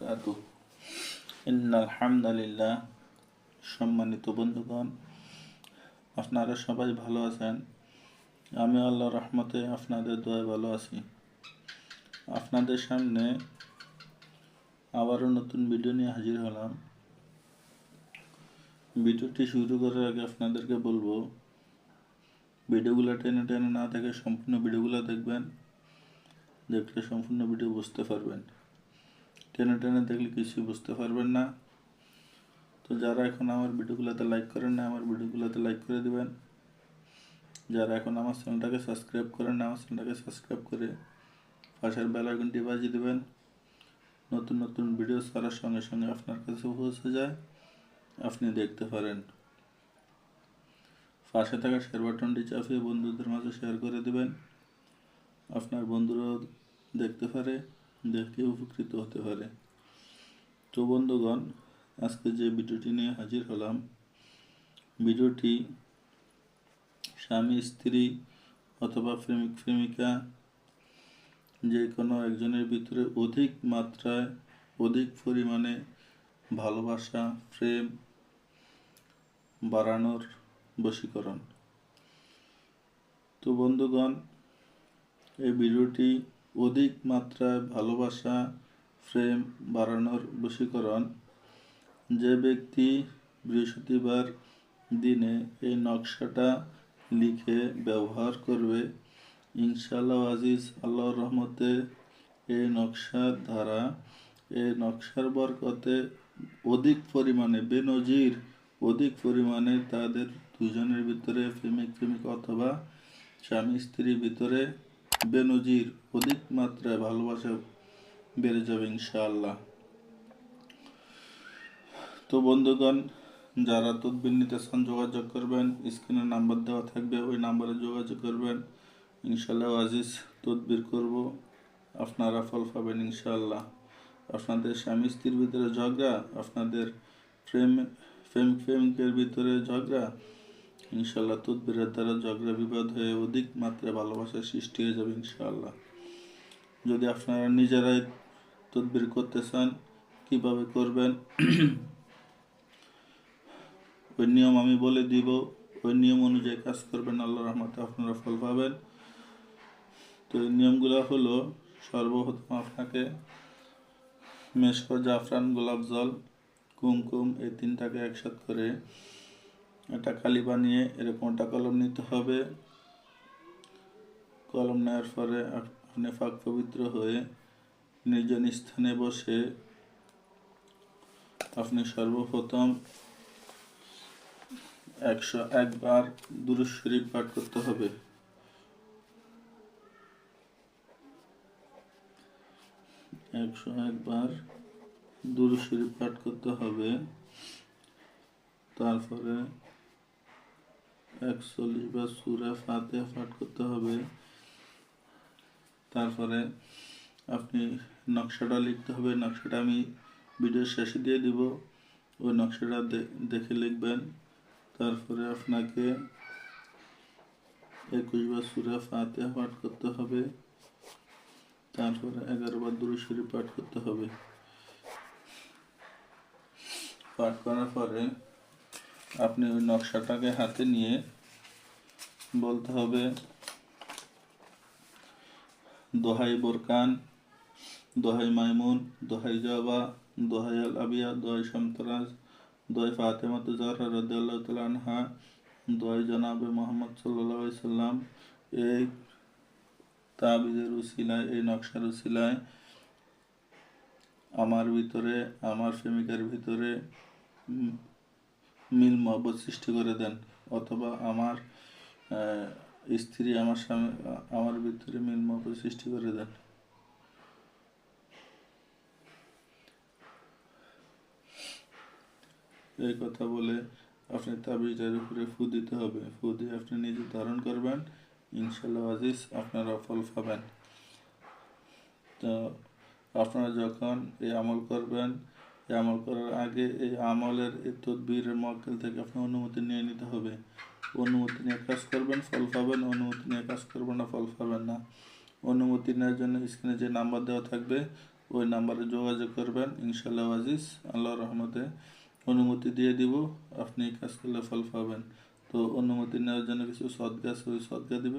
বারাকাতুহু। ইন্নাল হামদালিল্লাহ। সম্মানিত বন্ধুগণ, আপনারা সবাই ভালো আছেন? আমি আল্লাহর রহমতে আপনাদের দোয়ায় ভালো আছি। আপনাদের সামনে আবারও নতুন ভিডিও নিয়ে হাজির হলাম। ভিডিওটি শুরু করার আগে আপনাদেরকে বলবো, ভিডিওগুলো টেনে টেনে না দেখে সম্পূর্ণ ভিডিওগুলো দেখবেন। দেখলে সম্পূর্ণ ভিডিও বুঝতে পারবেন। টেনে টেনে দেখলে কিছুই বুঝতে পারবেন না। তো যারা এখন আমার ভিডিওগুলোতে লাইক করেন না, আমার ভিডিওগুলোতে লাইক করে দিবেন। যারা এখন আমার চ্যানেলটাকে সাবস্ক্রাইব করেন না, আমার চ্যানেলটাকে সাবস্ক্রাইব করে পাশের বেল আইকনটি বাজিয়ে দিবেন। নতুন নতুন ভিডিও ছাড়ার সঙ্গে সঙ্গে আপনার কাছে পৌঁছে যায়, আপনি দেখতে পারেন। পাশে থাকা শেয়ার বাটনটি চাপিয়ে বন্ধুদের মাঝে শেয়ার করে দিবেন। আপনার বন্ধুরাও দেখতে পারে, দেখে উপকৃত হতে পারে। তো বন্ধুগণ, আজকে যে ভিডিওটি নিয়ে হাজির হলাম, ভিডিওটি স্বামী স্ত্রী অথবা প্রেমিক প্রেমিকা যে কোনো একজনের ভিতরে অধিক মাত্রায় অধিক পরিমাণে ভালোবাসা প্রেম বাড়ানোর বশীকরণ। তো বন্ধুগণ, এই ভিডিওটি অধিক মাত্রায় ভালোবাসা প্রেম বাড়ানোর বশীকরণ। যে ব্যক্তি বৃহস্পতিবার দিনে এই নকশাটা লিখে ব্যবহার করবে, ইনশাআল্লাহ আজিজ, আল্লাহর রহমতে এই নকশার দ্বারা, এই নকশার বরকতে অধিক পরিমাণে বেনজির অধিক পরিমাণে তাদের দুজনের ভিতরে প্রেমিক প্রেমিক অথবা স্বামী স্ত্রীর ভিতরে বেনজির অধিক মাত্রায় ভালোবাসা বেড়ে যাবে ইনশাআল্লাহ। তো বন্ধুগণ, যারা তদবির নিতে চান যোগাযোগ করবেন, স্ক্রিনে নাম্বার দেওয়া থাকবে, ওই নাম্বারে যোগাযোগ করবেন। ইনশাআল্লাহ আজিজ তদবির করব, আপনারা ফল পাবেন ইনশাআল্লাহ। আপনাদের স্বামী স্ত্রীর ভিতরে ঝগড়া, আপনাদের প্রেমিকের ভিতরে ঝগড়া, ইনশাআল্লাহ তদবিরের দ্বারা ঝগড়া বিবাদ হয়ে অধিক মাত্রায় ভালোবাসার সৃষ্টি হয়ে যাবে ইনশাআল্লাহ। যদি আপনারা নিজেরাই তদবির করতে চান, কিভাবে করবেন ওই নিয়ম আমি বলে দিব, ওই নিয়ম অনুযায়ী কাজ করবেন, আল্লাহর রহমতে আপনারা ফল পাবেন। তো এই নিয়মগুলো হলো, সর্বপ্রথম আপনাকে মেশক, জাফরান, গোলাপ জল, কুমকুম এই তিনটাকে একসাথ করে একটা কালি বানিয়ে এরকম একটা কলম নিতে হবে। কলম নেওয়ার পরে আপনি পাক পবিত্র হয়ে নিজ স্থানে বসে আপনি সর্বপ্রথম 101 বার দুরূদ শরীফ পাঠ করতে হবে। 101 বার দুরূদ শরীফ পাঠ করতে হবে। তারপরে 41 বার সূরা ফাতিহা পাঠ করতে হবে। তারপরে আপনি নকশাটা লিখতে হবে। নকশাটা আমি ভিডিওর শেষে দিয়ে দিব, ওই নকশাটা দেখে লিখবেন। তারপরে আপনাকে 21 বার সূরা ফাতিহা পাঠ করতে হবে। তারপরে 11 বার দুরূদ শরীফ পাঠ করতে হবে। পাঠ করার পরে আপনি ওই নকশাটাকে হাতে নিয়ে বলতে হবে, দোহাই বোরকান, দোহাই মাইমুন, দোহাই জাবা, দোহাই আল আবিয়া, দোহাই শামতারাজ, দোহাই ফাতেমা জাহরা রাদিয়াল্লাহু তাআলা আনহা, দোহাই জনাবে মুহাম্মদ সাল্লাল্লাহু আলাইহি সাল্লাম। এই তাবিজের উসিলায়, এই নকশার উসিলায় আমার ভিতরে, আমার প্রেমিকার ভিতরে মিল মহব্বত সৃষ্টি করে দেন, অথবা আমার স্ত্রী আমার স্বামী আমার ভিতরে মিল মহব্বত সৃষ্টি করে দেন। এই কথা বলে আপনি তাবিজের উপরে ফু দিতে হবে। ফু দিয়ে আপনি নিজে ধারণ করবেন, ইনশাআল্লাহ আজিজ আপনারা ফল পাবেন। তো আপনারা যখন এই আমল করবেন, এই আমল করার আগে এই আমলের এই তদবিরের মক্কেল থেকে আপনি অনুমতি নিয়ে নিতে হবে। অনুমতি নিয়ে কাজ করবেন, ফল পাবেন। অনুমতি নিয়ে কাজ করবেন না, ফল পাবেন না। অনুমতি নেওয়ার জন্য স্ক্রিনে যে নাম্বার দেওয়া থাকবে, ওই নাম্বারে যোগাযোগ করবেন, ইনশাল্লাহ আজিজ আল্লাহর রহমতে অনুমতি দিয়ে দিব, আপনি কাজ করলে ফল পাবেন। তো অনুমতি নেওয়ার জন্য কিছু সদকা আছে, ওই সদকা দিবেন।